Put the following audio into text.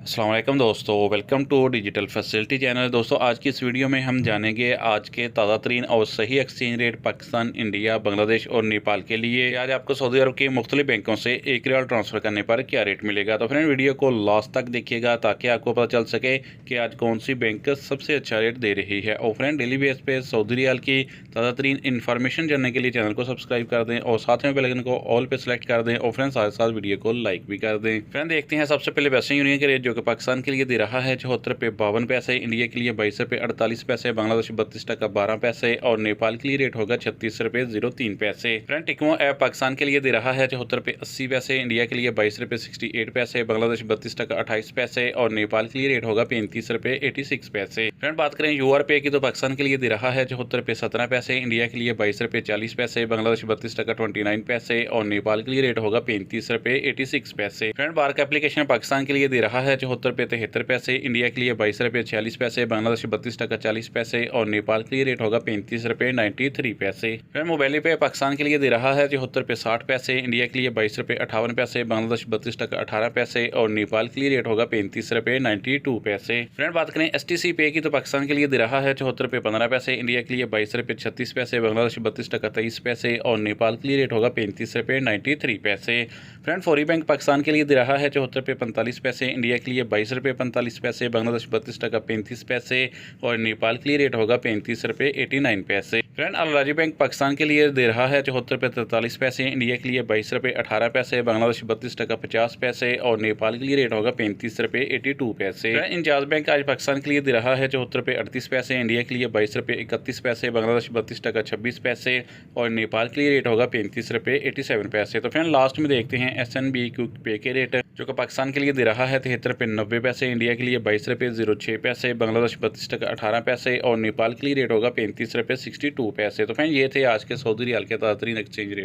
अस्सलाम वालेकुम दोस्तों, welcome to digital facility channel. दोस्तों, आज की इस वीडियो में हम जानेंगे आज के ताज़ा तरीन और सही exchange rate Pakistan, India, Bangladesh और नेपाल के लिए। आज आपको सऊदी अरब के मुख्तलिफ बैंकों से 1 रियाल ट्रांसफ़र करने पर क्या रेट मिलेगा। तो फ्रेंड, वीडियो को लास्ट तक देखिएगा ताकि आपको पता चल सके कि आज कौन सी बैंक सबसे अच्छा रेट दे रही है। और फ्रेंड, डेली बेस पे सऊदी रियाल की ताज़ा तरीन इन्फॉर्मेशन जानने के लिए चैनल को सब्सक्राइब कर दें और साथ में बेल आइकन को ऑल पे सेलेक्ट कर दें और फ्रेंड साथ साथ वीडियो को लाइक भी कर दें। फ्रेंड, देखते हैं सबसे पहले वेस्टर्न यूनियन के रेट जो कि पाकिस्तान के लिए दे रहा है 74 रुपये 52 पैसे, इंडिया के लिए 22 रुपये 48 पैसे, बांग्लादेश 32 टका 12 पैसे और नेपाल के लिए रेट होगा 36 रुपये 03 पैसे। फ्रेंड, टिकमो ऐप पाकिस्तान के लिए दे रहा है 74 रुपये 80 पैसे, इंडिया के लिए 22 रुपये 68 पैसे, बांग्लादेश 32 टका 28 पैसे और नेपाल के लिए रेट होगा 35 रुपये 86 पैसे। फ्रेंड, बात करें यूआर पे की तो पाकिस्तान के लिए दे रहा है 74 रुपये 17 पैसे, इंडिया के लिए 22 रुपये 40 पैसे, बांग्लादेश 32 टका 29 पैसे और नेपाल के लिए रेट होगा 35 रुपये 86 पैसे। फ्रेंड, बार का एप्लीकेशन पाकिस्तान के लिए दे रहा है 74 रुपये 73 पैसे, इंडिया के लिए 22 रुपये 46 पैसे, बांग्लादेश 32 टका 40 पैसे और नेपाल के लिए रेट होगा 35 रुपये 93 पैसे। फ्रेंड, मोबाइल पे पाकिस्तान के लिए दे रहा है 74 रुपये 60 पैसे, इंडिया के लिए 22 रुपये 58 पैसे, बांग्लादेश 32 टका 18 पैसे और नेपाल के लिए रेट होगा 35 रुपये 92 पैसे। फ्रेंड, बात करें STC पे की तो पाकिस्तान के लिए दे रहा है 74 रुपये 15 पैसे, इंडिया के लिए 22 रुपये 36 पैसे, बांग्लादेश 32 टका 23 पैसे और नेपाल के लिए रेट होगा 35 रुपये 93 पैसे। फ्रेंड, फौरी बैंक पाकिस्तान के लिए दे रहा है 74 रुपये 45 पैसे, इंडिया के लिए 22 रुपये 45 पैसे, बांग्लादेश 32 टका 35 पैसे और नेपाल के लिए रेट होगा 35 रुपये 89 पैसे। फ्रेंड, अल राजी बैंक पाकिस्तान के लिए दे रहा है 74 रुपये 43 पैसे, इंडिया के लिए 22 रुपये 18 पैसे, बांग्लादेश 32 टका 50 पैसे और नेपाल के लिए रेट होगा 35 रुपये 82 पैसे। फ्रेंड, इंजाज बैंक आज पाकिस्तान के लिए दे रहा है 74 रुपये 38 पैसे, इंडिया के लिए 22 रुपये 31 पैसे, बांग्लादेश 32 टका 26 पैसे और नेपाल के लिए रेट होगा 35 रुपये 87 पैसे। तो फ्रेंड, लास्ट में देखते हैं SNB क्विक पे के रेट जो कि पाकिस्तान के लिए दे रहा है 73 रुपये 90 पैसे, इंडिया के लिए 22 रुपये 06 पैसे, बांग्लादेश 32 टका 18 पैसे और नेपाल के लिए रेट होगा 35 रुपये 62 पैसे। तो फ्रेंड, ये थे आज के सऊदी रियाल के ताज़ा तरीन एक्सचेंज रेट।